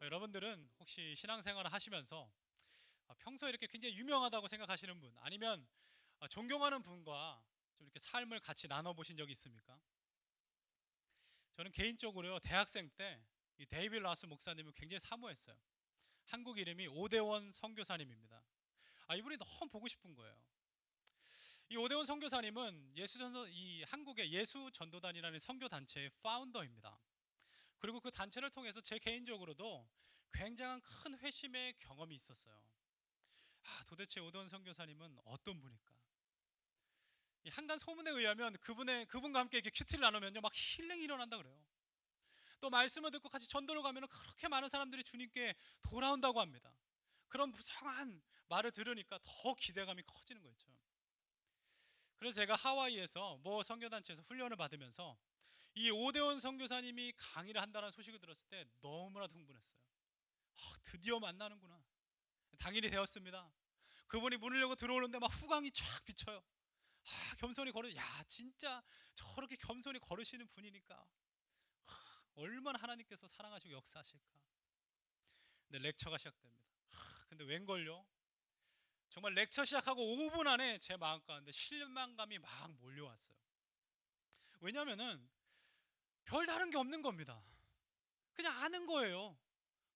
여러분들은 혹시 신앙생활을 하시면서 평소에 이렇게 굉장히 유명하다고 생각하시는 분, 아니면 존경하는 분과 좀 이렇게 삶을 같이 나눠보신 적이 있습니까? 저는 개인적으로요, 대학생 때 이 데이빗 라스 목사님을 굉장히 사모했어요. 한국 이름이 오대원 선교사님입니다. 이분이 너무 보고 싶은 거예요. 이 오대원 선교사님은 이 한국의 예수전도단이라는 선교 단체의 파운더입니다. 그리고 그 단체를 통해서 제 개인적으로도 굉장한 큰 회심의 경험이 있었어요. 도대체 오대원 선교사님은 어떤 분일까? 이 한간 소문에 의하면 그분과 함께 이렇게 큐티를 나누면요, 막 힐링이 일어난다 그래요. 또 말씀을 듣고 같이 전도를 가면 그렇게 많은 사람들이 주님께 돌아온다고 합니다. 그런 무성한 말을 들으니까 더 기대감이 커지는 거였죠. 그래서 제가 하와이에서 뭐 선교단체에서 훈련을 받으면서 이 오대원 선교사님이 강의를 한다는 소식을 들었을 때 너무나도 흥분했어요. 드디어 만나는구나. 당일이 되었습니다. 그분이 문을 열고 들어오는데 막 후광이 쫙 비쳐요. 겸손히 진짜 저렇게 겸손히 걸으시는 분이니까 얼마나 하나님께서 사랑하시고 역사하실까. 근데 렉처가 시작됩니다. 근데 웬걸요? 정말 렉처 시작하고 5분 안에 제 마음 가운데 실망감이 막 몰려왔어요. 왜냐면은 별다른 게 없는 겁니다. 그냥 아는 거예요.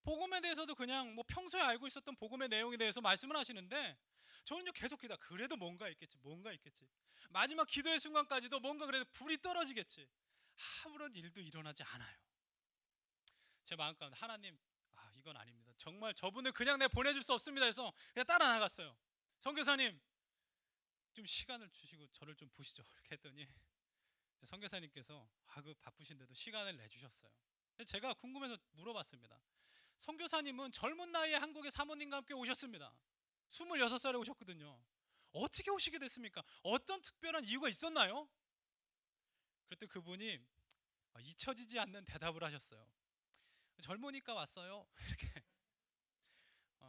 복음에 대해서도 그냥 뭐 평소에 알고 있었던 복음의 내용에 대해서 말씀을 하시는데, 저는요 계속 그래도 뭔가 있겠지, 뭔가 있겠지. 마지막 기도의 순간까지도 뭔가 그래도 불이 떨어지겠지. 아무런 일도 일어나지 않아요. 제 마음 가운데 하나님, 이건 아닙니다. 정말 저분을 그냥 내가 보내줄 수 없습니다 해서 그냥 따라 나갔어요. 선교사님, 좀 시간을 주시고 저를 좀 보시죠. 이렇게 했더니 선교사님께서 그 바쁘신데도 시간을 내주셨어요. 제가 궁금해서 물어봤습니다. 선교사님은 젊은 나이에 한국에 사모님과 함께 오셨습니다. 26살에 오셨거든요. 어떻게 오시게 됐습니까? 어떤 특별한 이유가 있었나요? 그랬더니 그분이 잊혀지지 않는 대답을 하셨어요. 젊으니까 왔어요. 이렇게.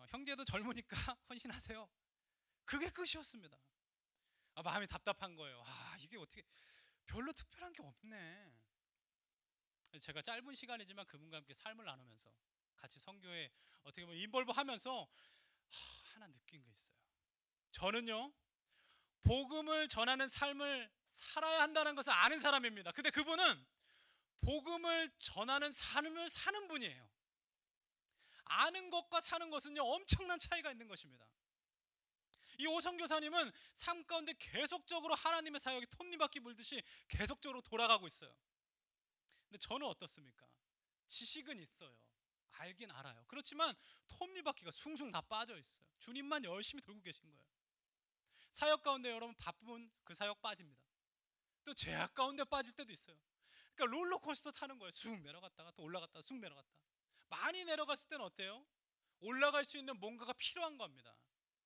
형제도 젊으니까 헌신하세요. 그게 끝이었습니다. 마음이 답답한 거예요. 이게 어떻게 별로 특별한 게 없네. 제가 짧은 시간이지만 그분과 함께 삶을 나누면서 같이 선교에 어떻게 보면 인볼브 하면서 하나 느낀 게 있어요. 저는요, 복음을 전하는 삶을 살아야 한다는 것을 아는 사람입니다. 근데 그분은 복음을 전하는 삶을 사는 분이에요. 아는 것과 사는 것은요, 엄청난 차이가 있는 것입니다. 이 오선교사님은 삶 가운데 계속적으로 하나님의 사역이 톱니바퀴 불듯이 계속적으로 돌아가고 있어요. 근데 저는 어떻습니까? 지식은 있어요. 알긴 알아요. 그렇지만 톱니바퀴가 숭숭 다 빠져 있어요. 주님만 열심히 돌고 계신 거예요. 사역 가운데 여러분 바쁘면 그 사역 빠집니다. 또 죄악 가운데 빠질 때도 있어요. 그러니까 롤러코스터 타는 거예요. 쑥 내려갔다가 또 올라갔다가 쑥 내려갔다. 많이 내려갔을 때는 어때요? 올라갈 수 있는 뭔가가 필요한 겁니다.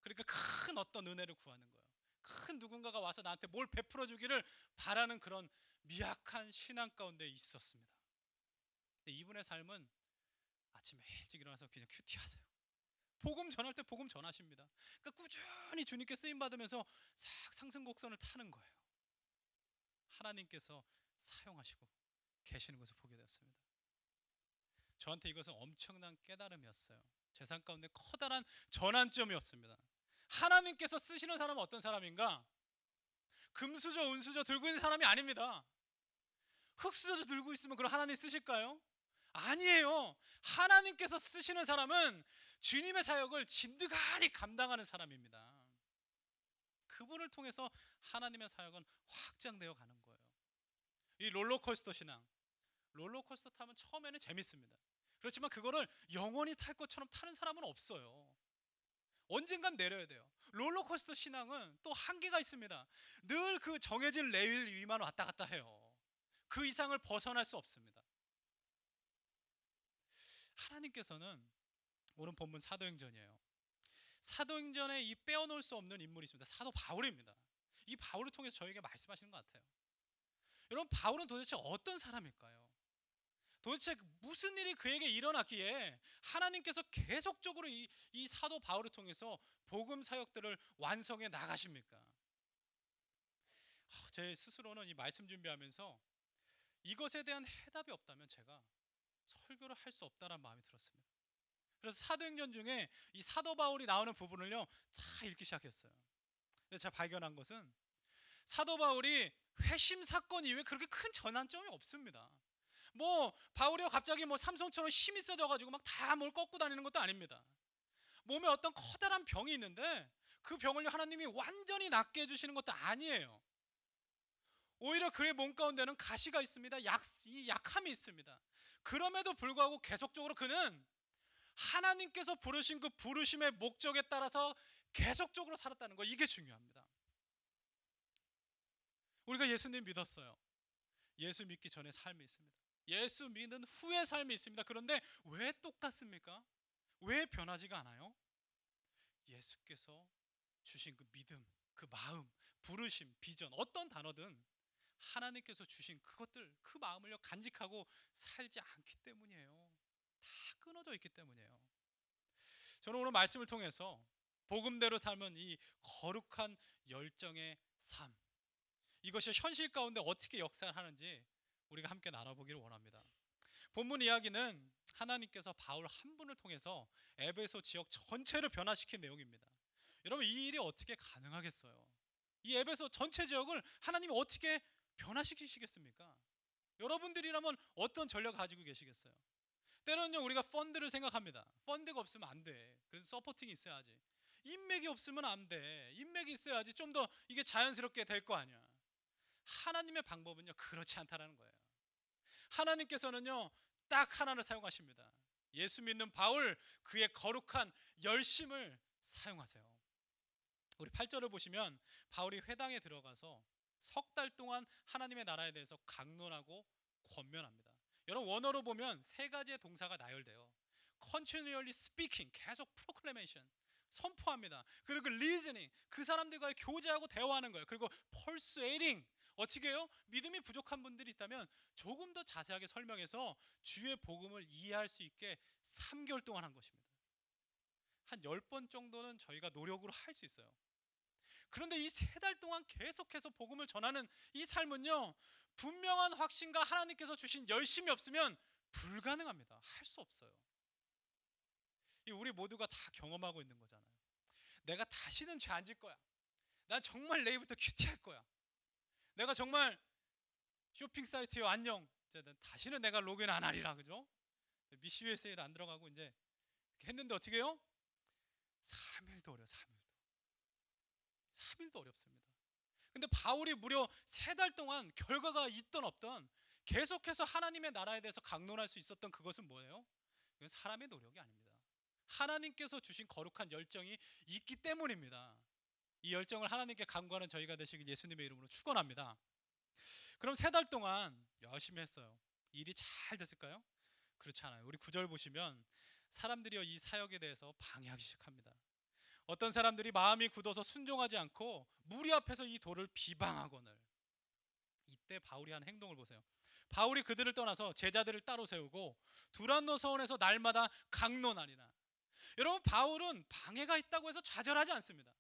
그러니까 큰 어떤 은혜를 구하는 거예요. 큰 누군가가 와서 나한테 뭘 베풀어 주기를 바라는 그런 미약한 신앙 가운데 있었습니다. 근데 이분의 삶은 아침에 일찍 일어나서 그냥 큐티하세요. 복음 전할 때 복음 전하십니다. 그러니까 꾸준히 주님께 쓰임 받으면서 싹 상승곡선을 타는 거예요. 하나님께서 사용하시고 계시는 것을 보게 되었습니다. 저한테 이것은 엄청난 깨달음이었어요. 제 삶 가운데 커다란 전환점이었습니다. 하나님께서 쓰시는 사람은 어떤 사람인가? 금수저, 은수저 들고 있는 사람이 아닙니다. 흙수저 들고 있으면 그럼 하나님 쓰실까요? 아니에요. 하나님께서 쓰시는 사람은 주님의 사역을 진드가니 감당하는 사람입니다. 그분을 통해서 하나님의 사역은 확장되어 가는 거예요. 이 롤러코스터 신앙, 롤러코스터 타면 처음에는 재밌습니다. 그렇지만 그거를 영원히 탈 것처럼 타는 사람은 없어요. 언젠간 내려야 돼요. 롤러코스터 신앙은 또 한계가 있습니다. 늘 그 정해진 레일 위만 왔다 갔다 해요. 그 이상을 벗어날 수 없습니다. 하나님께서는, 오늘 본문 사도행전이에요. 사도행전에 이 빼어놓을 수 없는 인물이 있습니다. 사도 바울입니다. 이 바울을 통해서 저에게 말씀하시는 것 같아요. 여러분, 바울은 도대체 어떤 사람일까요? 도대체 무슨 일이 그에게 일어났기에 하나님께서 계속적으로 이 사도 바울을 통해서 복음 사역들을 완성해 나가십니까? 제 스스로는 이 말씀 준비하면서 이것에 대한 해답이 없다면 제가 설교를 할 수 없다는 마음이 들었습니다. 그래서 사도행전 중에 이 사도 바울이 나오는 부분을요 다 읽기 시작했어요. 근데 제가 발견한 것은 사도 바울이 회심 사건 이후에 그렇게 큰 전환점이 없습니다. 뭐 바울이가 갑자기 뭐 삼손처럼 힘이 세져가지고 막 다 뭘 꺾고 다니는 것도 아닙니다. 몸에 어떤 커다란 병이 있는데 그 병을 하나님이 완전히 낫게 해주시는 것도 아니에요. 오히려 그의 몸 가운데는 가시가 있습니다. 이 약함이 있습니다. 그럼에도 불구하고 계속적으로 그는 하나님께서 부르신 그 부르심의 목적에 따라서 계속적으로 살았다는 거, 이게 중요합니다. 우리가 예수님 믿었어요. 예수 믿기 전에 삶이 있습니다. 예수 믿는 후의 삶이 있습니다. 그런데 왜 똑같습니까? 왜 변하지가 않아요? 예수께서 주신 그 믿음, 그 마음, 부르심, 비전, 어떤 단어든 하나님께서 주신 그것들, 그 마음을요 간직하고 살지 않기 때문이에요. 다 끊어져 있기 때문이에요. 저는 오늘 말씀을 통해서 복음대로 삶은 이 거룩한 열정의 삶, 이것이 현실 가운데 어떻게 역사를 하는지 우리가 함께 나눠보기를 원합니다. 본문 이야기는 하나님께서 바울 한 분을 통해서 에베소 지역 전체를 변화시킨 내용입니다. 여러분, 이 일이 어떻게 가능하겠어요? 이 에베소 전체 지역을 하나님이 어떻게 변화시키시겠습니까? 여러분들이라면 어떤 전략 가지고 계시겠어요? 때로는요 우리가 펀드를 생각합니다. 펀드가 없으면 안 돼. 그래서 서포팅이 있어야지. 인맥이 없으면 안 돼. 인맥이 있어야지 좀 더 이게 자연스럽게 될 거 아니야. 하나님의 방법은요 그렇지 않다라는 거예요. 하나님께서는요 딱 하나를 사용하십니다. 예수 믿는 바울, 그의 거룩한 열심을 사용하세요. 우리 8절을 보시면 바울이 회당에 들어가서 석 달 동안 하나님의 나라에 대해서 강론하고 권면합니다. 여러분, 원어로 보면 세 가지의 동사가 나열돼요. continually speaking, 계속 proclamation, 선포합니다. 그리고 listening, 그 사람들과의 교제하고 대화하는 거예요. 그리고 persuading, 어떻게 해요? 믿음이 부족한 분들이 있다면 조금 더 자세하게 설명해서 주의 복음을 이해할 수 있게 3개월 동안 한 것입니다. 한 10번 정도는 저희가 노력으로 할 수 있어요. 그런데 이 3달 동안 계속해서 복음을 전하는 이 삶은요 분명한 확신과 하나님께서 주신 열심이 없으면 불가능합니다. 할 수 없어요. 우리 모두가 다 경험하고 있는 거잖아요. 내가 다시는 죄 안 질 거야. 난 정말 내일부터 큐티할 거야. 내가 정말 쇼핑 사이트에 안녕. 다시는 내가 로그인 안 하리라, 그죠? 미시 USA도 안 들어가고 이제 했는데 어떻게 해요? 3일도 어려워. 3일도 어렵습니다. 근데 바울이 무려 3달 동안 결과가 있던 없던 계속해서 하나님의 나라에 대해서 강론할 수 있었던 그것은 뭐예요? 이건 사람의 노력이 아닙니다. 하나님께서 주신 거룩한 열정이 있기 때문입니다. 이 열정을 하나님께 간구하는 저희가 되시길 예수님의 이름으로 축원합니다. 그럼 3달 동안 열심히 했어요. 일이 잘 됐을까요? 그렇지 않아요. 우리 9절 보시면 사람들이 이 사역에 대해서 방해하기 시작합니다. 어떤 사람들이 마음이 굳어서 순종하지 않고 무리 앞에서 이 돌을 비방하거늘. 이때 바울이 한 행동을 보세요. 바울이 그들을 떠나서 제자들을 따로 세우고 두란노 서원에서 날마다 강론하니라. 여러분, 바울은 방해가 있다고 해서 좌절하지 않습니다.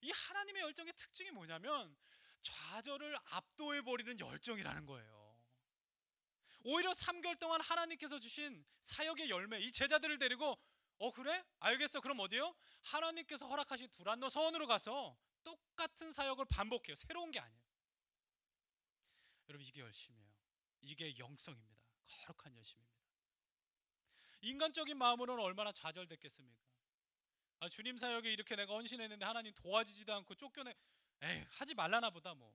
이 하나님의 열정의 특징이 뭐냐면 좌절을 압도해버리는 열정이라는 거예요. 오히려 3개월 동안 하나님께서 주신 사역의 열매, 이 제자들을 데리고 그래? 알겠어. 그럼 어디요? 하나님께서 허락하신 두란노 서원으로 가서 똑같은 사역을 반복해요. 새로운 게 아니에요. 여러분, 이게 열심이에요. 이게 영성입니다. 거룩한 열심입니다. 인간적인 마음으로는 얼마나 좌절됐겠습니까? 주님 사역에 이렇게 내가 헌신했는데 하나님 도와주지도 않고 쫓겨내, 하지 말라나 보다 뭐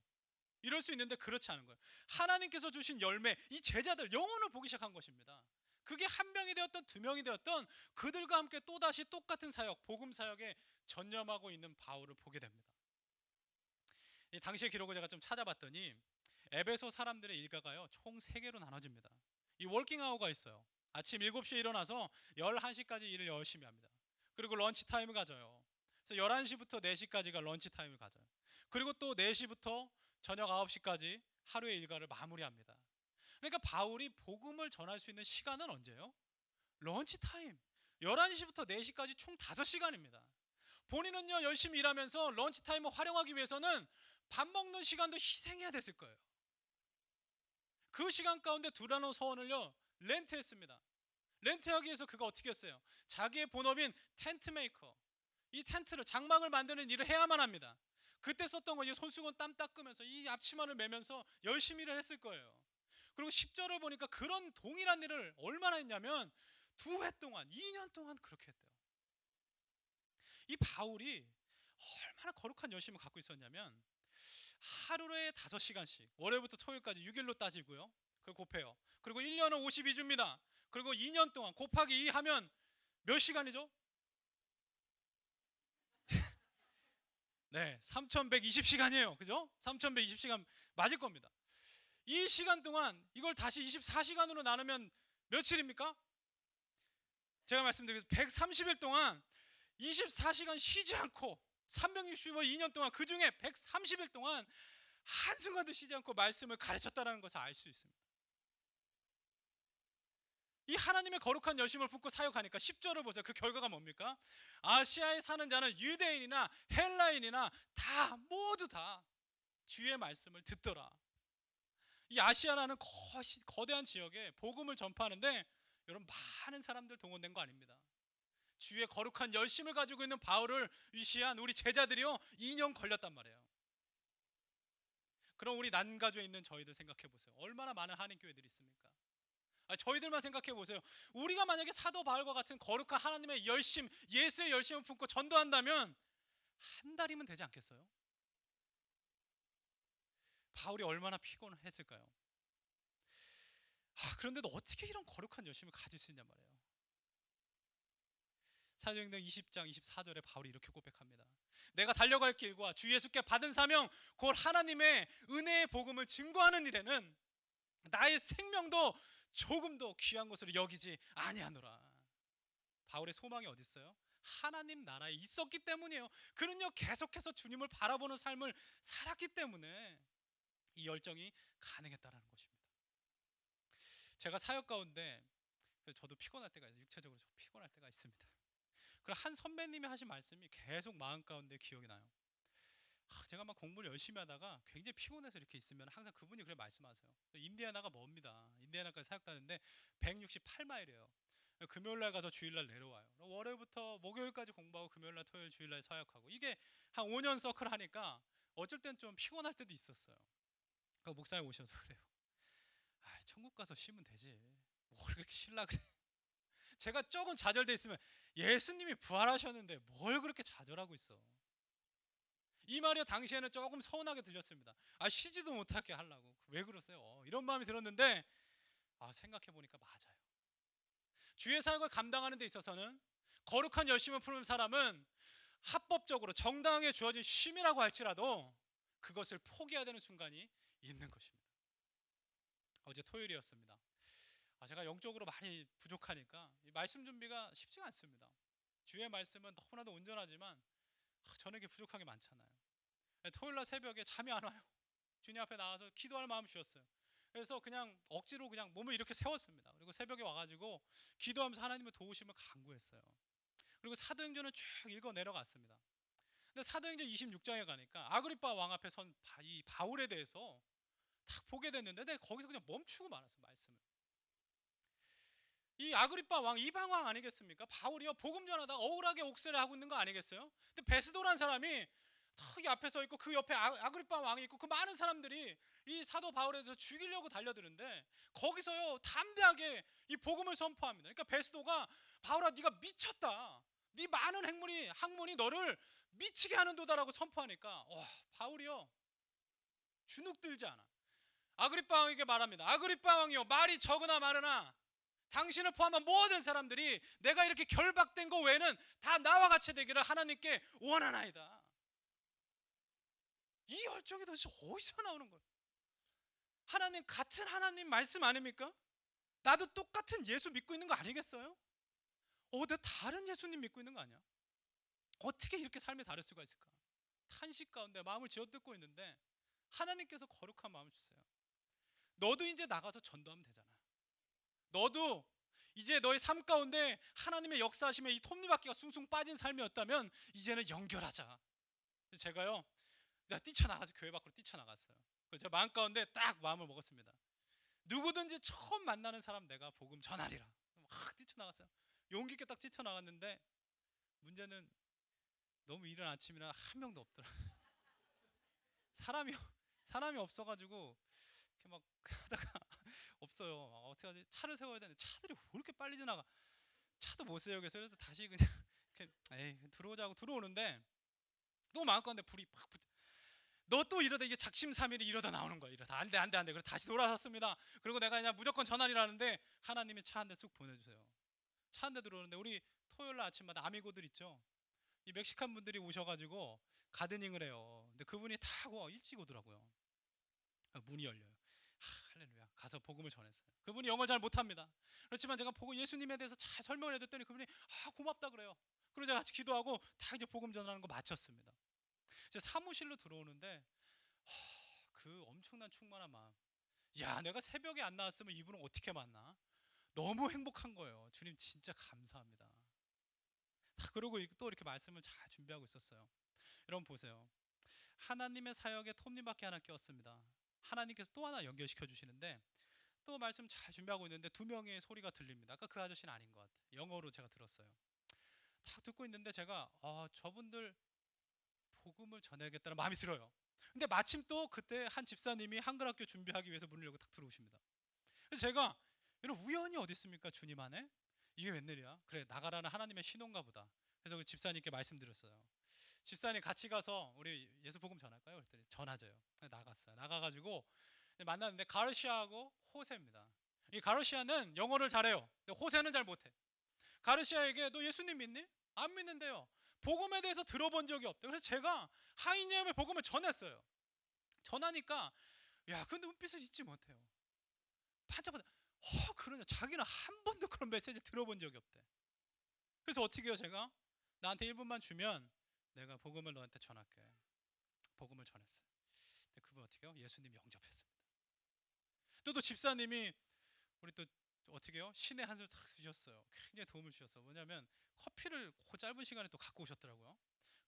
이럴 수 있는데 그렇지 않은 거예요. 하나님께서 주신 열매, 이 제자들 영혼을 보기 시작한 것입니다. 그게 한 명이 되었던 두 명이 되었던 그들과 함께 또다시 똑같은 사역, 복음 사역에 전념하고 있는 바울을 보게 됩니다. 이 당시의 기록을 제가 좀 찾아봤더니 에베소 사람들의 일과가요 총 3개로 나눠집니다. 이 워킹 아워가 있어요. 아침 7시에 일어나서 11시까지 일을 열심히 합니다. 그리고 런치 타임을 가져요. 그래서 11시부터 4시까지가 런치 타임을 가져요. 그리고 또 4시부터 저녁 9시까지 하루의 일과를 마무리합니다. 그러니까 바울이 복음을 전할 수 있는 시간은 언제예요? 런치 타임. 11시부터 4시까지 총 5시간입니다. 본인은요 열심히 일하면서 런치 타임을 활용하기 위해서는 밥 먹는 시간도 희생해야 됐을 거예요. 그 시간 가운데 두란노 서원을요 렌트했습니다. 렌트하기 위해서 그가 어떻게 했어요? 자기의 본업인 텐트 메이커, 이 텐트를 장막을 만드는 일을 해야만 합니다. 그때 썼던 거 이제 손수건 땀 닦으면서 이 앞치마를 매면서 열심히 일을 했을 거예요. 그리고 10절을 보니까 그런 동일한 일을 얼마나 했냐면 2회 동안, 2년 동안 그렇게 했대요. 이 바울이 얼마나 거룩한 열심을 갖고 있었냐면 하루에 5시간씩, 월요일부터 토요일까지 6일로 따지고요. 그걸 곱해요. 그리고 1년은 52주입니다. 그리고 2년 동안 곱하기 2 하면 몇 시간이죠? 네, 3120시간이에요. 그죠? 3120시간 맞을 겁니다. 이 시간 동안 이걸 다시 24시간으로 나누면 며칠입니까? 제가 말씀드린 130일 동안 24시간 쉬지 않고 365일 2년 동안 그 중에 130일 동안 한순간도 쉬지 않고 말씀을 가르쳤다는 것을 알 수 있습니다. 이 하나님의 거룩한 열심을 품고 사역하니까 10절을 보세요. 그 결과가 뭡니까? 아시아에 사는 자는 유대인이나 헬라인이나 다 모두 다 주의 말씀을 듣더라. 이 아시아라는 거대한 지역에 복음을 전파하는데 여러분 많은 사람들 동원된 거 아닙니다. 주의 거룩한 열심을 가지고 있는 바울을 위시한 우리 제자들이요 2년 걸렸단 말이에요. 그럼 우리 난가주에 있는 저희들 생각해 보세요. 얼마나 많은 한인교회들이 있습니까? 저희들만 생각해 보세요. 우리가 만약에 사도 바울과 같은 거룩한 하나님의 열심, 예수의 열심을 품고 전도한다면 한 달이면 되지 않겠어요? 바울이 얼마나 피곤했을까요? 그런데도 어떻게 이런 거룩한 열심을 가질 수 있냔 말이에요. 사도행전 20장 24절에 바울이 이렇게 고백합니다. 내가 달려갈 길과 주 예수께 받은 사명 곧 하나님의 은혜의 복음을 증거하는 일에는 나의 생명도 조금도 귀한 것으로 여기지 아니하노라. 바울의 소망이 어디 있어요? 하나님 나라에 있었기 때문이에요. 그는요 계속해서 주님을 바라보는 삶을 살았기 때문에 이 열정이 가능했다라는 것입니다. 제가 사역 가운데 저도 피곤할 때가 있어요. 육체적으로 피곤할 때가 있습니다. 그럼 한 선배님이 하신 말씀이 계속 마음 가운데 기억이 나요. 제가 막 공부를 열심히 하다가 굉장히 피곤해서 이렇게 있으면 항상 그분이 그렇게 말씀하세요. 인디애나가 멉니다. 인디애나까지 사역 가는데 168마일이에요. 금요일날 가서 주일날 내려와요. 월요일부터 목요일까지 공부하고 금요일날 토요일 주일날 사역하고 이게 한 5년 서클 하니까 어쩔 땐 좀 피곤할 때도 있었어요. 그 목사님 오셔서 그래요. 천국 가서 쉬면 되지. 뭘 그렇게 쉬려 그래. 제가 조금 좌절돼 있으면 예수님이 부활하셨는데 뭘 그렇게 좌절하고 있어. 이 말이 당시에는 조금 서운하게 들렸습니다. 쉬지도 못하게 하려고 왜 그러세요? 이런 마음이 들었는데 생각해 보니까 맞아요. 주의 사역을 감당하는 데 있어서는 거룩한 열심을 품은 사람은 합법적으로 정당하게 주어진 쉼이라고 할지라도 그것을 포기해야 되는 순간이 있는 것입니다. 어제 토요일이었습니다. 제가 영적으로 많이 부족하니까 말씀 준비가 쉽지가 않습니다. 주의 말씀은 너무나도 온전하지만 저에게 부족한 게 많잖아요. 토요일날 새벽에 잠이 안 와요. 주님 앞에 나와서 기도할 마음 주셨어요. 그래서 그냥 억지로 그냥 몸을 이렇게 세웠습니다. 그리고 새벽에 와가지고 기도하면서 하나님의 도우심을 간구했어요. 그리고 사도행전을 쭉 읽어 내려갔습니다. 근데 사도행전 26장에 가니까 아그리파 왕 앞에 선 이 바울에 대해서 딱 보게 됐는데 내가 거기서 그냥 멈추고 말았어요. 말씀을. 이 아그리파 왕, 이방 왕 아니겠습니까? 바울이요 복음 전하다가 억울하게 옥살이 하고 있는 거 아니겠어요? 근데 베스도라는 사람이 저기 앞에 서 있고 그 옆에 아그리파 왕이 있고 그 많은 사람들이 이 사도 바울에 대해서 죽이려고 달려드는데 거기서요 담대하게 이 복음을 선포합니다. 그러니까 베스도가 바울아 네가 미쳤다. 네 많은 학문이 너를 미치게 하는도다라고 선포하니까 바울이요 주눅들지 않아. 아그리파 왕에게 말합니다. 아그리파 왕이요 말이 적으나 많으나 당신을 포함한 모든 사람들이 내가 이렇게 결박된 거 외에는 다 나와 같이 되기를 하나님께 원하나이다. 이 열정이 도대체 어디서 나오는 거예요? 하나님 같은 하나님 말씀 아닙니까? 나도 똑같은 예수 믿고 있는 거 아니겠어요? 내가 다른 예수님 믿고 있는 거 아니야? 어떻게 이렇게 삶이 다를 수가 있을까? 탄식 가운데 마음을 쥐어뜯고 있는데 하나님께서 거룩한 마음을 주세요. 너도 이제 나가서 전도하면 되잖아. 너도 이제 너의 삶 가운데 하나님의 역사하심에 이 톱니바퀴가 숭숭 빠진 삶이었다면 이제는 연결하자. 제가요 내가 뛰쳐나가서 교회 밖으로 뛰쳐나갔어요. 그래서 제 마음 가운데 딱 마음을 먹었습니다. 누구든지 처음 만나는 사람 내가 복음 전하리라. 막 뛰쳐나갔어요. 용기 있게 딱 뛰쳐나갔는데 문제는 너무 이른 아침이라 한 명도 없더라. 사람이 사람이 없어가지고 이렇게 막 하다가 없어요. 어떻게 하지? 차를 세워야 되는데 차들이 왜 이렇게 빨리 지나가? 차도 못 세우겠어요. 그래서 다시 그냥 이렇게 에이 들어오자고 들어오는데 또 마음가운데 불이 팍 붙. 너 또 이러다 이게 작심삼일이 이러다 나오는 거야. 이러다 안돼 안돼 안돼. 그래서 다시 돌아섰습니다. 그리고 내가 그냥 무조건 전환이라는데 하나님이 차 한 대 쑥 보내주세요. 차 한 대 들어오는데 우리 토요일 날 아침마다 아미고들 있죠. 이 멕시칸 분들이 오셔가지고 가드닝을 해요. 근데 그분이 타고 일찍 오더라고요. 문이 열려요. 할렐루야. 가서 복음을 전했어요. 그분이 영어를 잘 못합니다. 그렇지만 제가 보고 예수님에 대해서 잘 설명을 해줬더니 그분이 고맙다 그래요. 그리고 제가 같이 기도하고 다 이제 복음 전하는 거 마쳤습니다. 이제 사무실로 들어오는데 그 엄청난 충만한 마음. 야, 내가 새벽에 안 나왔으면 이분을 어떻게 만나? 너무 행복한 거예요. 주님 진짜 감사합니다. 그러고 또 이렇게 말씀을 잘 준비하고 있었어요. 여러분 보세요. 하나님의 사역에 톱니바퀴 하나 끼웠습니다. 하나님께서 또 하나 연결시켜 주시는데 또 말씀 잘 준비하고 있는데 두 명의 소리가 들립니다. 아까 그 아저씨는 아닌 것 같아요. 영어로 제가 들었어요. 딱 듣고 있는데 제가 저분들 복음을 전해야겠다는 마음이 들어요. 근데 마침 또 그때 한 집사님이 한글학교 준비하기 위해서 문을 열고 딱 들어오십니다. 그래서 제가 이런 우연이 어디 있습니까? 주님 안에? 이게 웬일이야? 그래 나가라는 하나님의 신호인가 보다. 그래서 그 집사님께 말씀드렸어요. 집사님 같이 가서 우리 예수 복음 전할까요? 그랬더니 전하죠요. 나갔어요. 나가가지고 만났는데 가르시아하고 호세입니다. 이 가르시아는 영어를 잘해요. 근데 호세는 잘 못해. 가르시아에게 너 예수님 믿니? 안 믿는데요. 복음에 대해서 들어본 적이 없대요. 그래서 제가 하이니엄의 복음을 전했어요. 전하니까 야, 그 눈빛을 잊지 못해요. 반짝반짝. 그러냐. 자기는 한 번도 그런 메시지 들어본 적이 없대. 그래서 어떻게 해요? 제가 나한테 1분만 주면 내가 복음을 너한테 전할게. 복음을 전했어요. 근데 그분 어떻게 해요? 예수님 영접했습니다. 또 집사님이 우리 또 어떻게 해요? 신의 한 수를 탁 주셨어요. 굉장히 도움을 주셨어요. 뭐냐면 커피를 그 짧은 시간에 또 갖고 오셨더라고요.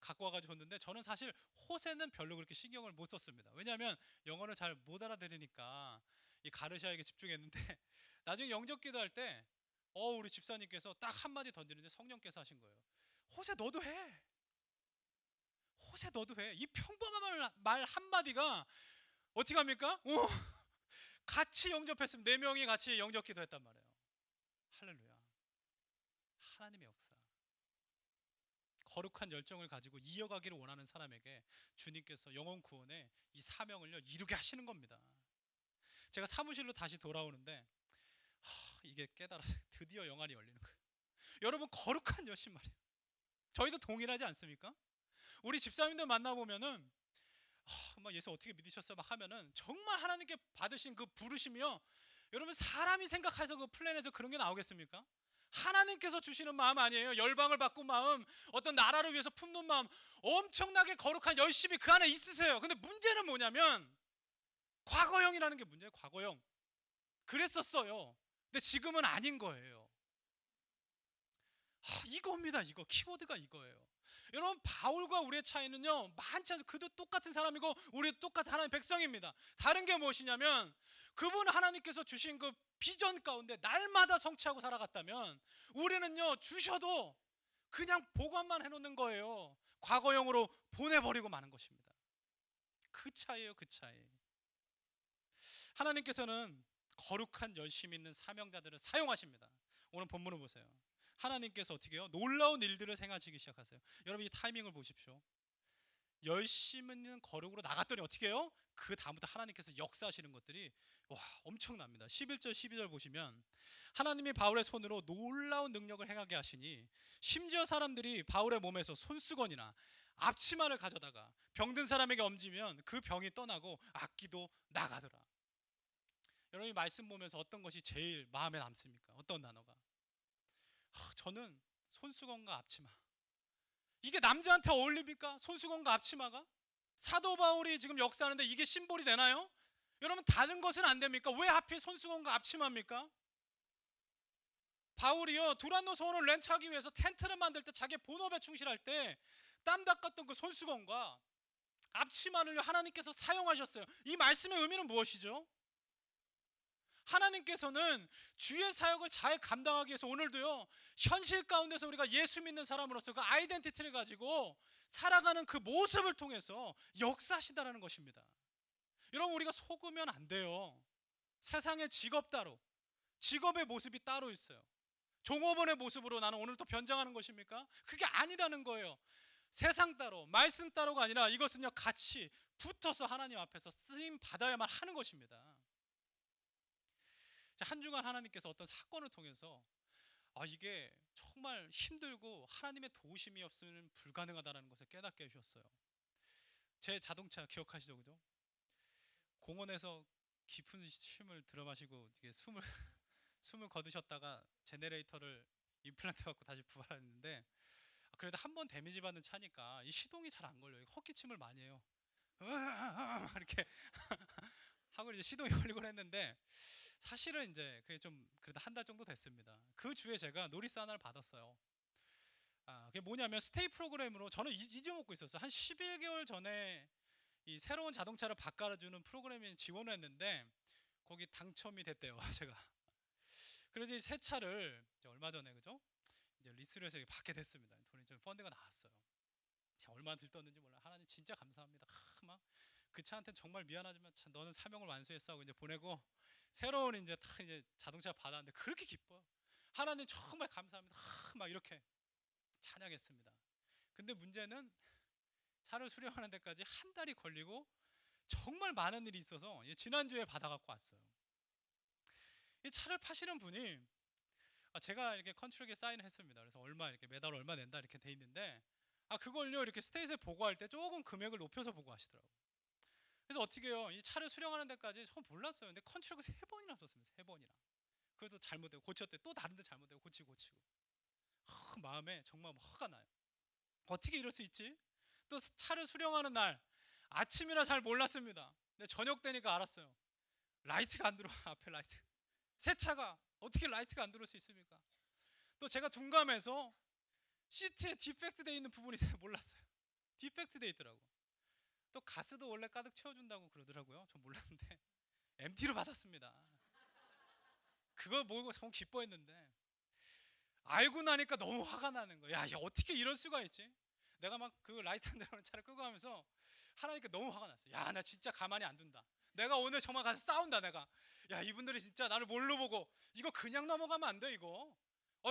갖고 와가지고 줬는데 저는 사실 호세는 별로 그렇게 신경을 못 썼습니다. 왜냐하면 영어를 잘 못 알아들으니까 이 가르샤에게 집중했는데 나중에 영접 기도할 때 우리 집사님께서 딱 한마디 던지는데 성령께서 하신 거예요. 호세 너도 해. 호세 너도 해. 이 평범한 말 한마디가 어떻게 합니까? 같이 영접했으면 4명이 같이 영접 기도했단 말이에요. 할렐루야. 하나님의 역사. 거룩한 열정을 가지고 이어가기를 원하는 사람에게 주님께서 영혼 구원의 이 사명을요 이루게 하시는 겁니다. 제가 사무실로 다시 돌아오는데 이게 깨달아서 드디어 영안이 열리는 거예요. 여러분 거룩한 여신 말이에요. 저희도 동일하지 않습니까? 우리 집사님들 만나보면은 막 예수 어떻게 믿으셨어요? 막 하면은 정말 하나님께 받으신 그 부르심이요. 여러분 사람이 생각해서 그 플랜에서 그런 게 나오겠습니까? 하나님께서 주시는 마음 아니에요. 열방을 바꾼 마음, 어떤 나라를 위해서 품는 마음, 엄청나게 거룩한 열심이 그 안에 있으세요. 근데 문제는 뭐냐면 과거형이라는 게 문제예요. 과거형. 그랬었어요. 근데 지금은 아닌 거예요. 이겁니다. 이거 키워드가 이거예요. 여러분 바울과 우리의 차이는요 많지 않죠. 그도 똑같은 사람이고 우리도 똑같은 하나님의 백성입니다. 다른 게 무엇이냐면 그분 하나님께서 주신 그 비전 가운데 날마다 성취하고 살아갔다면 우리는요 주셔도 그냥 보관만 해놓는 거예요. 과거형으로 보내버리고 마는 것입니다. 그 차이예요. 그 차이. 하나님께서는 거룩한 열심 있는 사명자들을 사용하십니다. 오늘 본문을 보세요. 하나님께서 어떻게 해요? 놀라운 일들을 행하시기 시작하세요. 여러분 이 타이밍을 보십시오. 열심 있는 거룩으로 나갔더니 어떻게 해요? 그 다음부터 하나님께서 역사하시는 것들이 엄청납니다. 11절 12절 보시면 하나님이 바울의 손으로 놀라운 능력을 행하게 하시니 심지어 사람들이 바울의 몸에서 손수건이나 앞치마를 가져다가 병든 사람에게 얹으면 그 병이 떠나고 악기도 나가더라. 여러분이 말씀 보면서 어떤 것이 제일 마음에 남습니까? 어떤 단어가? 저는 손수건과 앞치마. 이게 남자한테 어울립니까? 손수건과 앞치마가? 사도 바울이 지금 역사하는데 이게 심볼이 되나요? 여러분 다른 것은 안 됩니까? 왜 하필 손수건과 앞치마입니까? 바울이요 두란노 소원을 렌트하기 위해서 텐트를 만들 때 자기 본업에 충실할 때 땀 닦았던 그 손수건과 앞치마를 하나님께서 사용하셨어요. 이 말씀의 의미는 무엇이죠? 하나님께서는 주의 사역을 잘 감당하기 위해서 오늘도요, 현실 가운데서 우리가 예수 믿는 사람으로서 그 아이덴티티를 가지고 살아가는 그 모습을 통해서 역사하신다는 것입니다. 여러분, 우리가 속으면 안 돼요. 세상의 직업 따로, 직업의 모습이 따로 있어요. 종업원의 모습으로 나는 오늘 또 변장하는 것입니까? 그게 아니라는 거예요. 세상 따로, 말씀 따로가 아니라 이것은요, 같이 붙어서 하나님 앞에서 쓰임 받아야만 하는 것입니다. 한 주간 하나님께서 어떤 사건을 통해서 이게 정말 힘들고 하나님의 도우심이 없으면 불가능하다는 것을 깨닫게 해주셨어요. 제 자동차 기억하시죠? 그죠? 공원에서 깊은 쉼을 들어 마시고 숨을 거두셨다가 제네레이터를 임플란트 받고 다시 부활했는데, 그래도 한 번 데미지 받는 차니까 이 시동이 잘 안 걸려요. 헛기침을 많이 해요. 이렇게 하고 이제 시동이 걸리곤 했는데, 사실은 이제 그게 좀 그래도 한 달 정도 됐습니다. 그 주에 제가 노리스 하나를 받았어요. 그게 뭐냐면 스테이 프로그램으로 저는 잊어먹고 있었어요. 한 11개월 전에 이 새로운 자동차를 바꿔주는 프로그램에 지원을 했는데 거기 당첨이 됐대요. 제가. 그래서 새 차를 이제 얼마 전에, 그죠? 이제 리스를 해서 받게 됐습니다. 돈이 좀 펀드가 나왔어요. 제가 얼마나 들떴는지 몰라요. 하나님 진짜 감사합니다. 막 그 차한테 정말 미안하지만 너는 사명을 완수했어 하고 이제 보내고 새로운 이제 딱 이제 자동차 받았는데 그렇게 기뻐요. 하나님 정말 감사합니다. 막 이렇게 찬양했습니다. 근데 문제는 차를 수령하는 데까지 한 달이 걸리고 정말 많은 일이 있어서 지난주에 받아갖고 왔어요. 이 차를 파시는 분이 제가 이렇게 컨트랙에 사인을 했습니다. 그래서 얼마 이렇게 매달 얼마 낸다 이렇게 돼 있는데 그걸요 이렇게 스테이트에 보고할 때 조금 금액을 높여서 보고하시더라고요. 그래서 어떻게 해요? 이 차를 수령하는 데까지 저 몰랐어요. 근데 컨트랙을 3번이나 썼습니다. 3번이나. 그래서 잘못되고 고쳤대. 또 다른 데 잘못되고 고치고. 마음에 정말 화가 나요. 어떻게 이럴 수 있지? 또 차를 수령하는 날 아침이라 잘 몰랐습니다. 근데 저녁 되니까 알았어요. 라이트가 안 들어와. 앞에 라이트. 새 차가 어떻게 라이트가 안 들어올 수 있습니까? 또 제가 둔감해서 시트에 디펙트 돼 있는 부분이 몰랐어요. 디펙트 돼 있더라고. 또 가스도 원래 가득 채워준다고 그러더라고요. 전 몰랐는데 MT로 받았습니다. 그걸 보고 정말 기뻐했는데 알고 나니까 너무 화가 나는 거야. 야, 어떻게 이럴 수가 있지? 내가 막 그 라이트 안 들어오는 차를 끄고 하면서 하나님께 너무 화가 났어. 야, 나 진짜 가만히 안 둔다. 내가 오늘 정말 가서 싸운다. 내가. 야, 이분들이 진짜 나를 뭘로 보고 이거 그냥 넘어가면 안 돼 이거.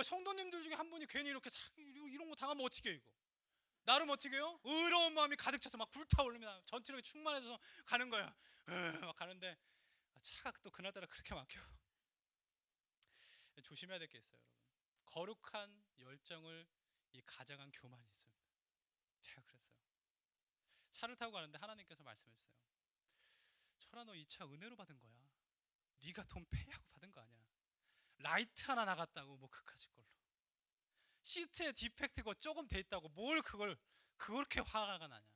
성도님들 중에 한 분이 괜히 이렇게 이런 거 당하면 어떻게 해 이거? 나름 어떻게 해요? 의로운 마음이 가득 차서 막 불타오릅니다. 전투력이 충만해서 가는 거야. 막 가는데 차가 또 그날따라 그렇게 막혀. 조심해야 될 게 있어요, 여러분. 거룩한 열정을 가져간 교만이 있습니다. 제가 그랬어요. 차를 타고 가는데 하나님께서 말씀해 주세요. 철아, 너 이 차 은혜로 받은 거야. 네가 돈 페이하고 받은 거 아니야. 라이트 하나 나갔다고 뭐 그까짓 걸로. 시트에 디펙트가 조금 돼 있다고 뭘 그걸 그렇게 화가 나냐.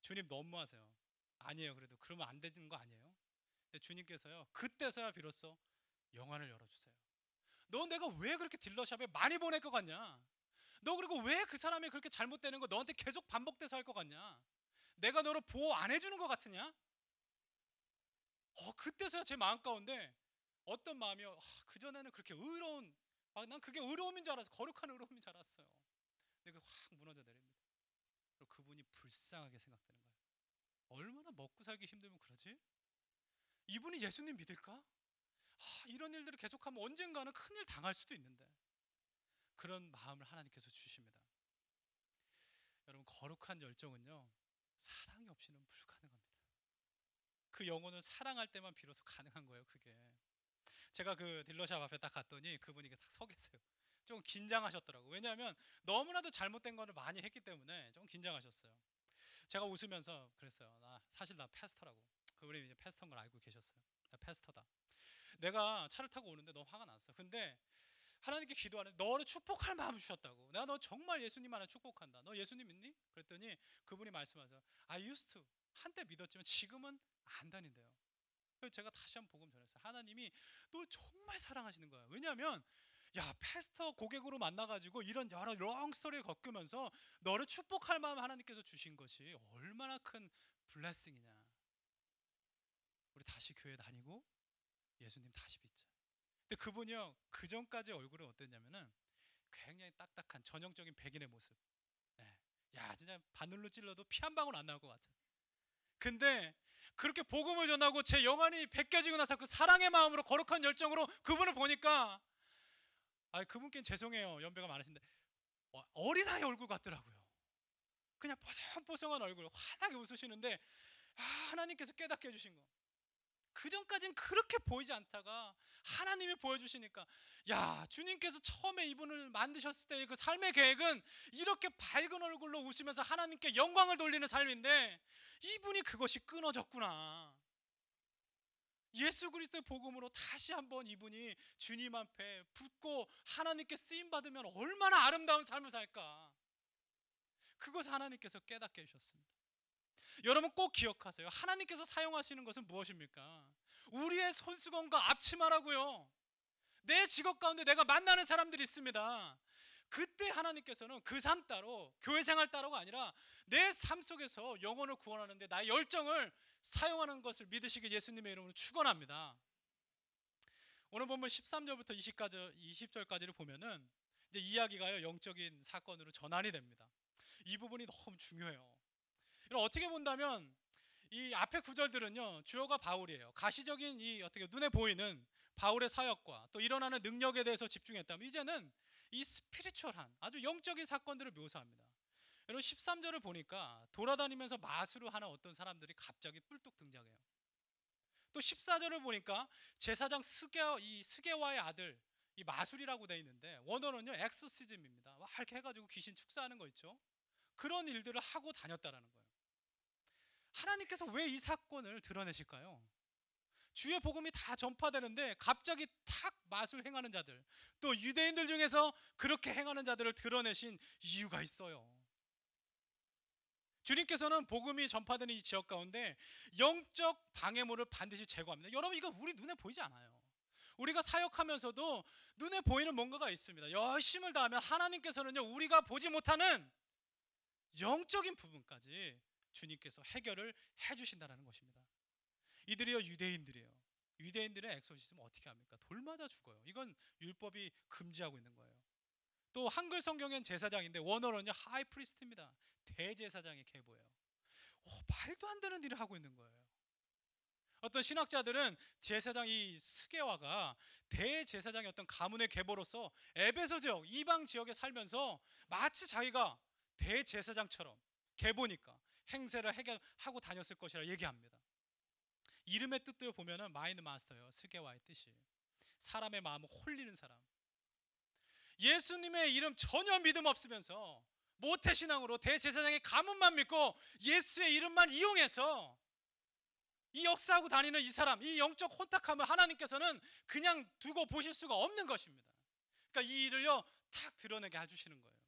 주님 너무하세요. 아니에요. 그래도 그러면 안 되는 거 아니에요? 근데 주님께서요 그때서야 비로소 영안을 열어주세요. 너 내가 왜 그렇게 딜러샵에 많이 보낼 것 같냐? 너 그리고 왜 그 사람이 그렇게 잘못되는 거 너한테 계속 반복돼서 할 것 같냐? 내가 너를 보호 안 해주는 것 같으냐? 그때서야 제 마음 가운데 어떤 마음이요? 그전에는 그렇게 의로운 난 그게 의로움인 줄 알았어. 거룩한 의로움인 줄 알았어요. 근데 확 무너져 내립니다. 그리고 그분이 불쌍하게 생각되는 거예요. 얼마나 먹고 살기 힘들면 그러지? 이분이 예수님 믿을까? 이런 일들을 계속하면 언젠가는 큰일 당할 수도 있는데 그런 마음을 하나님께서 주십니다. 여러분, 거룩한 열정은요 사랑이 없이는 불가능합니다. 그 영혼을 사랑할 때만 비로소 가능한 거예요. 그게 제가 그 딜러샵 앞에 딱 갔더니 그분이 딱 서 계세요. 좀 긴장하셨더라고요. 왜냐하면 너무나도 잘못된 거를 많이 했기 때문에 좀 긴장하셨어요. 제가 웃으면서 그랬어요. 사실 나 패스터라고. 그분이 이제 패스터인 걸 알고 계셨어요. 나 패스터다. 내가 차를 타고 오는데 너무 화가 났어. 근데 하나님께 기도하는데 너를 축복할 마음을 주셨다고. 내가 너 정말 예수님 안에 축복한다. 너 예수님 믿니? 그랬더니 그분이 말씀하세요. I used to. 한때 믿었지만 지금은 안 다닌대요. 그래서 제가 다시 한번 복음 전했어요. 하나님이 너 정말 사랑하시는 거야. 왜냐하면 패스터 고객으로 만나가지고 이런 여러 롱스토리를 겪으면서 너를 축복할 마음 하나님께서 주신 것이 얼마나 큰 블레싱이냐. 우리 다시 교회 다니고 예수님 다시 빚자. 근데 그분이요, 그 전까지 얼굴은 어땠냐면은 굉장히 딱딱한 전형적인 백인의 모습. 네. 야, 진짜 바늘로 찔러도 피 한 방울 안 나올 것 같은. 근데 그렇게 복음을 전하고 제 영안이 벗겨지고 나서 그 사랑의 마음으로 거룩한 열정으로 그분을 보니까, 그분께는 죄송해요, 연배가 많으신데 어린아이 얼굴 같더라고요. 그냥 뽀송뽀송한 얼굴 환하게 웃으시는데, 하나님께서 깨닫게 해주신 거. 그 전까지는 그렇게 보이지 않다가 하나님이 보여주시니까, 야, 주님께서 처음에 이분을 만드셨을 때의 그 삶의 계획은 이렇게 밝은 얼굴로 웃으면서 하나님께 영광을 돌리는 삶인데, 이분이 그것이 끊어졌구나. 예수 그리스도의 복음으로 다시 한번 이분이 주님 앞에 붙고 하나님께 쓰임 받으면 얼마나 아름다운 삶을 살까. 그것을 하나님께서 깨닫게 해주셨습니다. 여러분 꼭 기억하세요. 하나님께서 사용하시는 것은 무엇입니까? 우리의 손수건과 앞치마라고요. 내 직업 가운데 내가 만나는 사람들이 있습니다. 그때 하나님께서는 그 삶 따로, 교회 생활 따로가 아니라 내 삶 속에서 영혼을 구원하는데 나의 열정을 사용하는 것을 믿으시길 예수님의 이름으로 축원합니다. 오늘 본문 13절부터 20절까지를 보면은 이제 이야기가요, 영적인 사건으로 전환이 됩니다. 이 부분이 너무 중요해요. 어떻게 본다면 이 앞에 구절들은요, 주어가 바울이에요. 가시적인 이 어떻게 눈에 보이는 바울의 사역과 또 일어나는 능력에 대해서 집중했다면, 이제는 이 스피리추얼한 아주 영적인 사건들을 묘사합니다. 여러분 13절을 보니까 돌아다니면서 마술을 하는 어떤 사람들이 갑자기 뿔뚝 등장해요. 또 14절을 보니까 제사장 스게와의 아들, 이 마술이라고 되어 있는데 원어는요 엑소시즘입니다. 막 이렇게 해가지고 귀신 축사하는 거 있죠. 그런 일들을 하고 다녔다라는 거예요. 하나님께서 왜 이 사건을 드러내실까요? 주의 복음이 다 전파되는데 갑자기 탁 마술 행하는 자들, 또 유대인들 중에서 그렇게 행하는 자들을 드러내신 이유가 있어요. 주님께서는 복음이 전파되는 이 지역 가운데 영적 방해물을 반드시 제거합니다. 여러분, 이거 우리 눈에 보이지 않아요. 우리가 사역하면서도 눈에 보이는 뭔가가 있습니다. 열심을 다하면 하나님께서는요, 우리가 보지 못하는 영적인 부분까지 주님께서 해결을 해주신다는 것입니다. 이들이요 유대인들이에요. 유대인들의 엑소시즘 어떻게 합니까? 돌 맞아 죽어요. 이건 율법이 금지하고 있는 거예요. 또 한글 성경엔 제사장인데 원어로는요 하이 프리스트입니다. 대제사장의 계보예요. 말도 안 되는 일을 하고 있는 거예요. 어떤 신학자들은 제사장 이 스게와가 대제사장의 어떤 가문의 계보로서 에베소 지역, 이방 지역에 살면서 마치 자기가 대제사장처럼 계보니까 행세를 하고 다녔을 것이라 얘기합니다. 이름의 뜻도 보면은 마인드 마스터예요. 스게와의 뜻이 사람의 마음을 홀리는 사람. 예수님의 이름 전혀 믿음 없으면서 모태신앙으로 대제사장의 가문만 믿고 예수의 이름만 이용해서 이 역사하고 다니는 이 사람, 이 영적 혼탁함을 하나님께서는 그냥 두고 보실 수가 없는 것입니다. 그러니까 이 일을요 탁 드러내게 해주시는 거예요.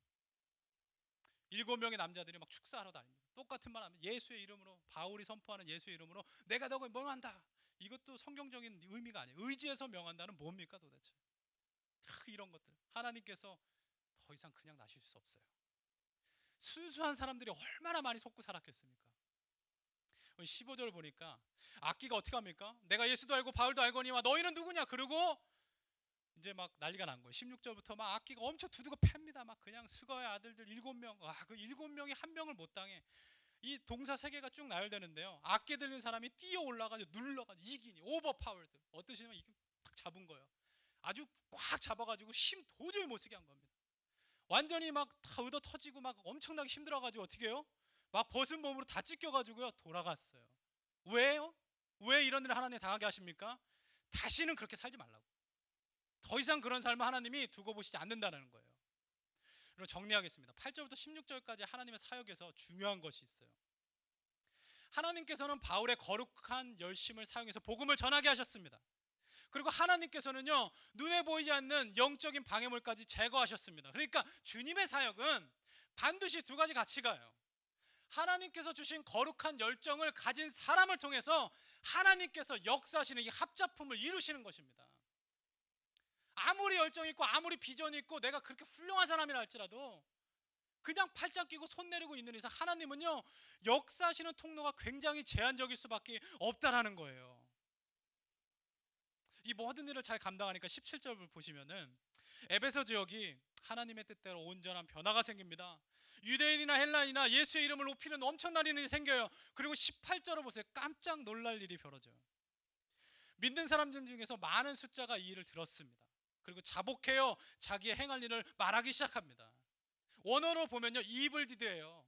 7명의 남자들이 막 축사하러 다닙니다. 똑같은 말 하면 예수의 이름으로, 바울이 선포하는 예수의 이름으로 내가 너를 명한다. 이것도 성경적인 의미가 아니에요. 의지해서 명한다는 뭡니까 도대체? 이런 것들 하나님께서 더 이상 그냥 놔주실 수 없어요. 순수한 사람들이 얼마나 많이 속고 살았겠습니까? 15절 보니까 악기가 어떻게 합니까? 내가 예수도 알고 바울도 알거니와 너희는 누구냐? 그러고 이제 막 난리가 난 거예요. 16절부터 막 악기가 엄청 두드고 팹니다. 막 그냥 스거의 아들들 7명, 그 7명이 한 명을 못 당해. 이 동사 세 개가 쭉 나열되는데요. 악기 들린 사람이 뛰어 올라가지고 눌러가지고 이기니 오버파워드. 어떠시냐면 이게 딱 잡은 거예요. 아주 꽉 잡아가지고 힘 도저히 못 쓰게 한 겁니다. 완전히 막 다 얻어 터지고 막 엄청나게 힘들어가지고 어떻게 해요? 막 벗은 몸으로 다 찢겨가지고요 돌아갔어요. 왜요? 왜 이런 일을 하나님 당하게 하십니까? 다시는 그렇게 살지 말라고. 더 이상 그런 삶을 하나님이 두고 보시지 않는다는 거예요. 그럼 정리하겠습니다. 8절부터 16절까지 하나님의 사역에서 중요한 것이 있어요. 하나님께서는 바울의 거룩한 열심을 사용해서 복음을 전하게 하셨습니다. 그리고 하나님께서는요 눈에 보이지 않는 영적인 방해물까지 제거하셨습니다. 그러니까 주님의 사역은 반드시 두 가지 가치가 요 하나님께서 주신 거룩한 열정을 가진 사람을 통해서 하나님께서 역사하시는 이 합작품을 이루시는 것입니다. 아무리 열정이 있고 아무리 비전이 있고 내가 그렇게 훌륭한 사람이라 할지라도 그냥 팔짱 끼고 손 내리고 있는 이상 하나님은요 역사하시는 통로가 굉장히 제한적일 수밖에 없다라는 거예요. 이 모든 일을 잘 감당하니까 17절을 보시면은 에베소 지역이 하나님의 뜻대로 온전한 변화가 생깁니다. 유대인이나 헬라인이나 예수의 이름을 높이는 엄청난 일이 생겨요. 그리고 18절을 보세요. 깜짝 놀랄 일이 벌어져요. 믿는 사람들 중에서 많은 숫자가 이 일을 들었습니다. 그리고 자복해요. 자기의 행할 일을 말하기 시작합니다. 원어로 보면요, evil deed예요.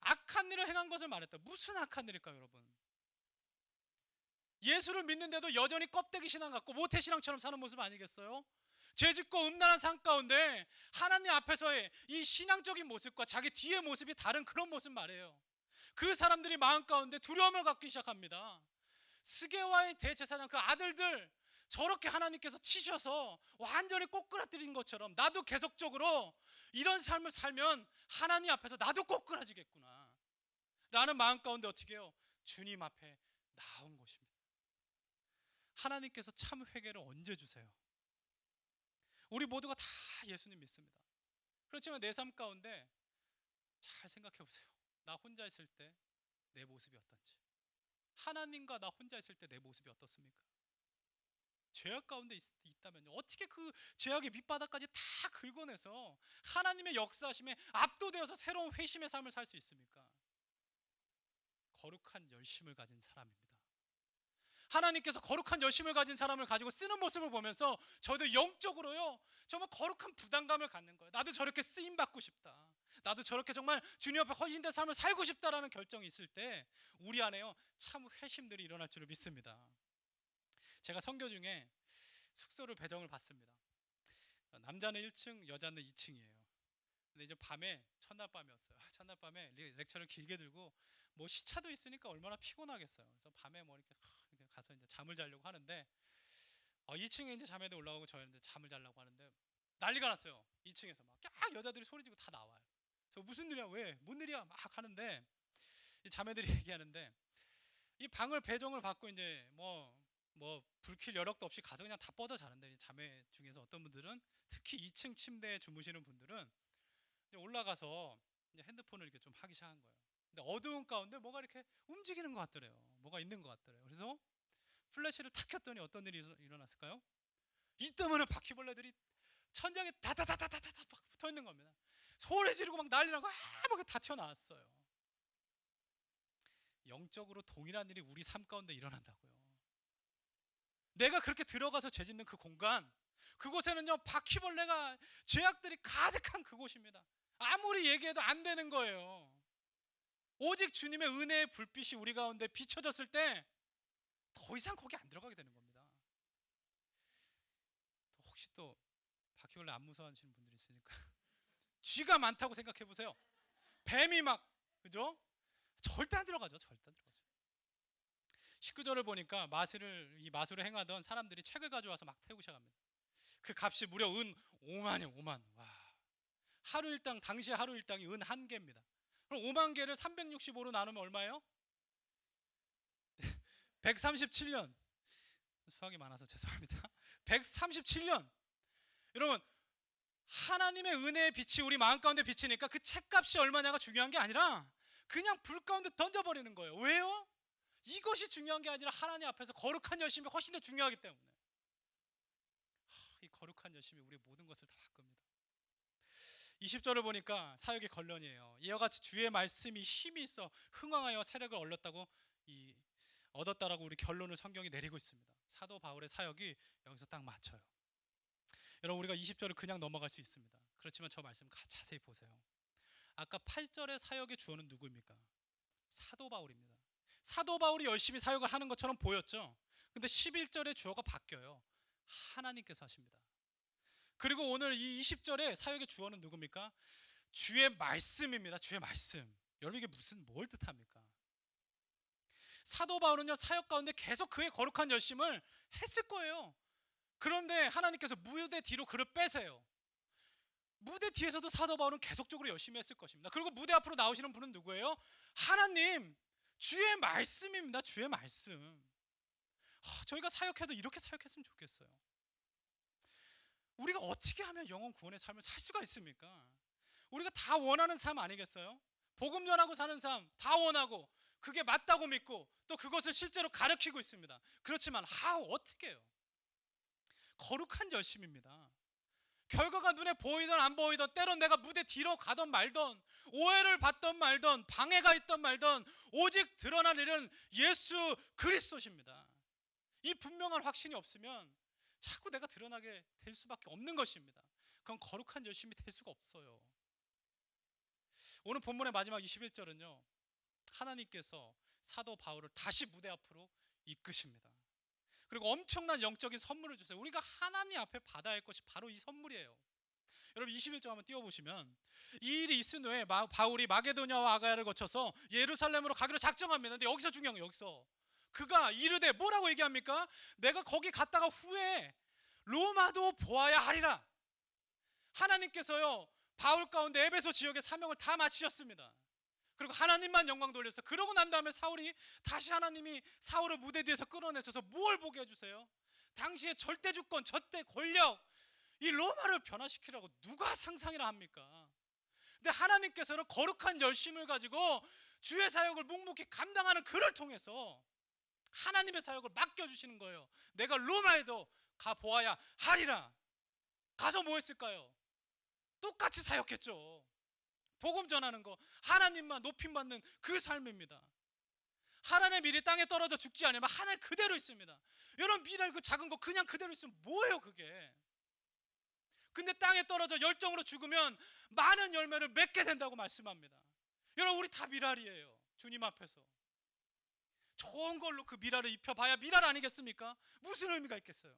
악한 일을 행한 것을 말했다. 무슨 악한 일일까요, 여러분? 예수를 믿는데도 여전히 껍데기 신앙 같고 모태 신앙처럼 사는 모습 아니겠어요? 죄짓고 음란한 삶 가운데 하나님 앞에서의 이 신앙적인 모습과 자기 뒤의 모습이 다른 그런 모습 말이에요. 그 사람들이 마음 가운데 두려움을 갖기 시작합니다. 스게와의 대제사장 그 아들들 저렇게 하나님께서 치셔서 완전히 꼬꾸라뜨린 것처럼 나도 계속적으로 이런 삶을 살면 하나님 앞에서 나도 꼬꾸라지겠구나 라는 마음 가운데 어떻게 해요? 주님 앞에 나온 것입니다. 하나님께서 참 회개를 언제 주세요? 우리 모두가 다 예수님 믿습니다. 그렇지만 내 삶 가운데 잘 생각해 보세요. 나 혼자 있을 때 내 모습이 어떤지, 하나님과 나 혼자 있을 때 내 모습이 어떻습니까? 죄악 가운데 있다면요, 어떻게 그 죄악의 밑바닥까지 다 긁어내서 하나님의 역사하심에 압도되어서 새로운 회심의 삶을 살 수 있습니까? 거룩한 열심을 가진 사람입니다. 하나님께서 거룩한 열심을 가진 사람을 가지고 쓰는 모습을 보면서 저도 영적으로요, 정말 거룩한 부담감을 갖는 거예요. 나도 저렇게 쓰임 받고 싶다. 나도 저렇게 정말 주님 앞에 헌신된 삶을 살고 싶다라는 결정이 있을 때 우리 안에요, 참 회심들이 일어날 줄을 믿습니다. 제가 선교 중에 숙소를 배정을 받습니다. 남자는 1층, 여자는 2층이에요. 근데 이제 밤에, 첫날 밤이었어요. 첫날 밤에 렉처를 길게 들고 뭐 시차도 있으니까 얼마나 피곤하겠어요. 그래서 밤에 뭐 이렇게 가서 이제 잠을 자려고 하는데 2층에 이제 자매들 올라가고 저희는 이제 잠을 자려고 하는데 난리가 났어요. 2층에서 막 여자들이 소리 지르고 다 나와요. 그래서 무슨 일이야, 왜, 뭔 일이야 막 하는데 이 자매들이 얘기하는데 이 방을 배정을 받고 이제 뭐 불킬 여력도 없이 가서 그냥 다 뻗어 자는데, 자매 중에서 어떤 분들은 특히 2층 침대에 주무시는 분들은 이제 올라가서 이제 핸드폰을 이렇게 좀 하기 시작한 거예요. 근데 어두운 가운데 뭐가 이렇게 움직이는 것 같더래요. 뭐가 있는 것 같더래요. 그래서 플래시를 탁 켰더니 어떤 일이 일어났을까요? 이 때문에 바퀴벌레들이 천장에 다다다다다다 막 붙어 있는 겁니다. 소리 지르고 막 난리 나고 막 다 튀어나왔어요. 영적으로 동일한 일이 우리 삶 가운데 일어난다고요. 내가 그렇게 들어가서 죄짓는 그 공간, 그곳에는요, 바퀴벌레가, 죄악들이 가득한 그곳입니다. 아무리 얘기해도 안 되는 거예요. 오직 주님의 은혜의 불빛이 우리 가운데 비춰졌을 때 더 이상 거기 안 들어가게 되는 겁니다. 혹시 또 바퀴벌레 안 무서워하시는 분들이 있으니까 쥐가 많다고 생각해 보세요. 뱀이 막, 그죠? 절대 안 들어가죠. 절대 안 들어가죠. 19절을 보니까 이 마술을 행하던 사람들이 책을 가져와서 막 태우고 시작합니다. 그 값이 무려 은 5만이요. 5만. 와. 하루 일당, 당시에 하루 일당이 은 1개입니다. 그럼 5만 개를 365로 나누면 얼마예요? 137년. 수학이 많아서 죄송합니다. 137년. 여러분, 하나님의 은혜의 빛이 우리 마음 가운데 비치니까 그 책값이 얼마냐가 중요한 게 아니라 그냥 불 가운데 던져버리는 거예요. 왜요? 이것이 중요한 게 아니라 하나님 앞에서 거룩한 열심이 훨씬 더 중요하기 때문에. 이 거룩한 열심이 우리의 모든 것을 다 바꿉니다. 20절을 보니까 사역의 결론이에요. 이와 같이 주의 말씀이 힘이 있어 흥왕하여 세력을 얻었다라고 우리 결론을 성경이 내리고 있습니다. 사도 바울의 사역이 여기서 딱 맞춰요. 여러분, 우리가 20절을 그냥 넘어갈 수 있습니다. 그렇지만 저 말씀 자세히 보세요. 아까 8절의 사역의 주어는 누구입니까? 사도 바울입니다. 사도 바울이 열심히 사역을 하는 것처럼 보였죠. 근데 11절의 주어가 바뀌어요. 하나님께서 하십니다. 그리고 오늘 이 20절의 사역의 주어는 누굽니까? 주의 말씀입니다. 주의 말씀. 여러분, 이게 뭘 뜻합니까? 사도 바울은요, 사역 가운데 계속 그의 거룩한 열심을 했을 거예요. 그런데 하나님께서 무대 뒤로 그를 빼세요. 무대 뒤에서도 사도 바울은 계속적으로 열심히 했을 것입니다. 그리고 무대 앞으로 나오시는 분은 누구예요? 하나님, 주의 말씀입니다. 주의 말씀. 저희가 사역해도 이렇게 사역했으면 좋겠어요. 우리가 어떻게 하면 영혼 구원의 삶을 살 수가 있습니까? 우리가 다 원하는 삶 아니겠어요? 복음 전하고 사는 삶 다 원하고 그게 맞다고 믿고 또 그것을 실제로 가르치고 있습니다. 그렇지만 어떻게 해요? 거룩한 열심입니다. 결과가 눈에 보이든 안 보이든, 때론 내가 무대 뒤로 가던 말던, 오해를 받던 말던, 방해가 있던 말던, 오직 드러난 일은 예수 그리스도십니다. 이 분명한 확신이 없으면 자꾸 내가 드러나게 될 수밖에 없는 것입니다. 그건 거룩한 열심이 될 수가 없어요. 오늘 본문의 마지막 21절은요, 하나님께서 사도 바울을 다시 무대 앞으로 이끄십니다. 그리고 엄청난 영적인 선물을 주세요. 우리가 하나님 앞에 받아야 할 것이 바로 이 선물이에요. 여러분 21절 한번 띄워보시면, 이 일이 있은 후에 바울이 마게도냐와 아가야를 거쳐서 예루살렘으로 가기로 작정합니다. 근데 여기서 중요한 거, 여기서 그가 이르되 뭐라고 얘기합니까? 내가 거기 갔다가 후에 로마도 보아야 하리라. 하나님께서요, 바울 가운데 에베소 지역의 사명을 다 마치셨습니다. 그리고 하나님만 영광 돌렸어요. 그러고 난 다음에 사울이 다시, 하나님이 사울을 무대 뒤에서 끌어내셔서 뭘 보게 해주세요? 당시의 절대 주권, 절대 권력, 이 로마를 변화시키라고 누가 상상이라 합니까? 근데 하나님께서는 거룩한 열심을 가지고 주의 사역을 묵묵히 감당하는 그를 통해서 하나님의 사역을 맡겨주시는 거예요. 내가 로마에도 가보아야 하리라. 가서 뭐 했을까요? 똑같이 사역했죠. 복음 전하는 거, 하나님만 높임받는 그 삶입니다. 하나님의 미리 땅에 떨어져 죽지 않으면 하늘 그대로 있습니다. 여러분, 미랄 그 작은 거 그냥 그대로 있으면 뭐예요 그게? 근데 땅에 떨어져 열정으로 죽으면 많은 열매를 맺게 된다고 말씀합니다. 여러분, 우리 다 미랄이에요. 주님 앞에서 좋은 걸로 그 미랄을 입혀봐야 미랄 아니겠습니까? 무슨 의미가 있겠어요?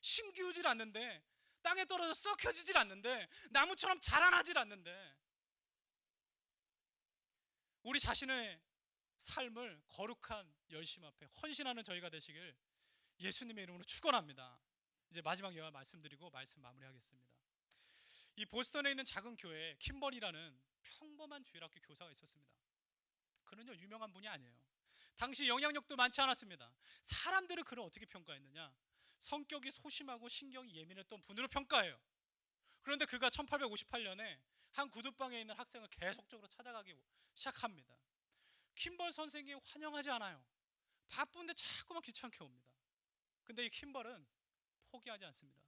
심기우질 않는데, 땅에 떨어져 썩혀지질 않는데, 나무처럼 자라나질 않는데, 우리 자신의 삶을 거룩한 열심 앞에 헌신하는 저희가 되시길 예수님의 이름으로 축원합니다. 이제 마지막 예화 말씀드리고 말씀 마무리하겠습니다. 이 보스턴에 있는 작은 교회에 킴벌이라는 평범한 주일학교 교사가 있었습니다. 그는요, 유명한 분이 아니에요. 당시 영향력도 많지 않았습니다. 사람들은 그를 어떻게 평가했느냐? 성격이 소심하고 신경이 예민했던 분으로 평가해요. 그런데 그가 1858년에 한 구두방에 있는 학생을 계속적으로 찾아가기 시작합니다. 킴벌 선생이 환영하지 않아요. 바쁜데 자꾸만 귀찮게 옵니다. 근데 이 킴벌은 포기하지 않습니다.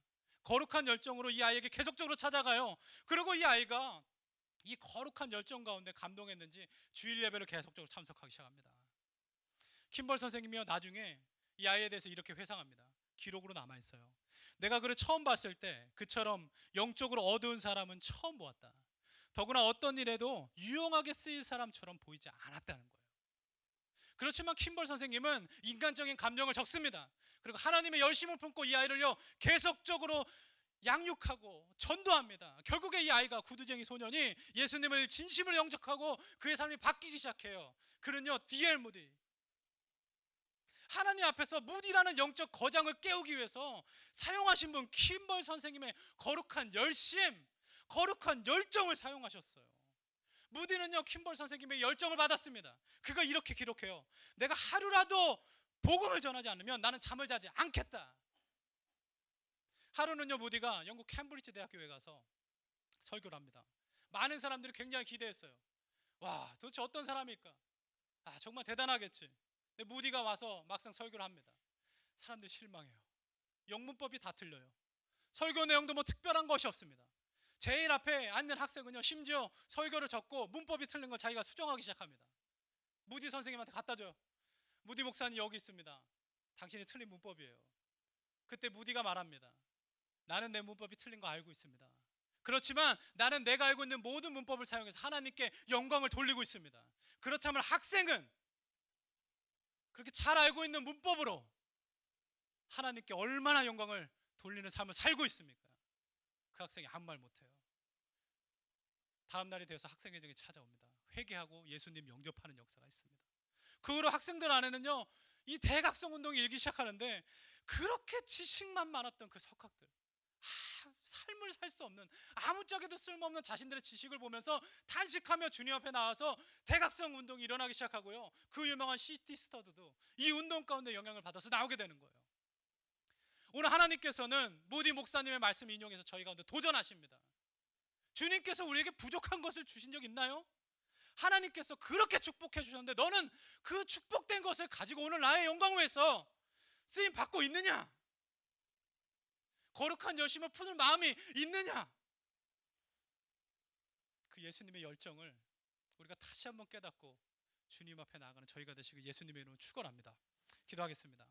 거룩한 열정으로 이 아이에게 계속적으로 찾아가요. 그리고 이 아이가 이 거룩한 열정 가운데 감동했는지 주일 예배를 계속적으로 참석하기 시작합니다. 킴벌 선생님이요, 나중에 이 아이에 대해서 이렇게 회상합니다. 기록으로 남아있어요. 내가 그를 처음 봤을 때 그처럼 영적으로 어두운 사람은 처음 보았다. 더구나 어떤 일에도 유용하게 쓰일 사람처럼 보이지 않았다는 거예요. 그렇지만 킴벌 선생님은 인간적인 감정을 적습니다. 그리고 하나님의 열심을 품고 이 아이를요, 계속적으로 양육하고 전도합니다. 결국에 이 아이가, 구두쟁이 소년이 예수님을 진심으로 영접하고 그의 삶이 바뀌기 시작해요. 그는요, D.L. 무디, 하나님 앞에서 무디라는 영적 거장을 깨우기 위해서 사용하신 분, 킴벌 선생님의 거룩한 열심, 거룩한 열정을 사용하셨어요. 무디는요, 킴벌 선생님의 열정을 받았습니다. 그가 이렇게 기록해요. 내가 하루라도 복음을 전하지 않으면 나는 잠을 자지 않겠다. 하루는요, 무디가 영국 캠브리지 대학교에 가서 설교를 합니다. 많은 사람들이 굉장히 기대했어요. 와, 도대체 어떤 사람일까? 아, 정말 대단하겠지. 근데 무디가 와서 막상 설교를 합니다. 사람들이 실망해요. 영문법이 다 틀려요. 설교 내용도 뭐 특별한 것이 없습니다. 제일 앞에 앉는 학생은요, 심지어 설교를 적고 문법이 틀린 걸 자기가 수정하기 시작합니다. 무디 선생님한테 갖다 줘요. 무디 목사님 여기 있습니다. 당신이 틀린 문법이에요. 그때 무디가 말합니다. 나는 내 문법이 틀린 거 알고 있습니다. 그렇지만 나는 내가 알고 있는 모든 문법을 사용해서 하나님께 영광을 돌리고 있습니다. 그렇다면 학생은 그렇게 잘 알고 있는 문법으로 하나님께 얼마나 영광을 돌리는 삶을 살고 있습니까? 그 학생이 아무 말 못해요. 다음 날이 되어서 학생회장이 찾아옵니다. 회개하고 예수님 영접하는 역사가 있습니다. 그 후로 학생들 안에는요, 이 대각성 운동이 일기 시작하는데, 그렇게 지식만 많았던 그 석학들, 삶을 살 수 없는, 아무짝에도 쓸모없는 자신들의 지식을 보면서 탄식하며 주님 앞에 나와서 대각성 운동이 일어나기 시작하고요, 그 유명한 시티 스터드도 이 운동 가운데 영향을 받아서 나오게 되는 거예요. 오늘 하나님께서는 무디 목사님의 말씀 인용해서 저희 가운데 도전하십니다. 주님께서 우리에게 부족한 것을 주신 적 있나요? 하나님께서 그렇게 축복해 주셨는데 너는 그 축복된 것을 가지고 오늘 나의 영광을 위해서 쓰임 받고 있느냐? 거룩한 열심을 품을 마음이 있느냐? 그 예수님의 열정을 우리가 다시 한번 깨닫고 주님 앞에 나아가는 저희가 되시길 예수님의 이름으로 축원합니다. 기도하겠습니다.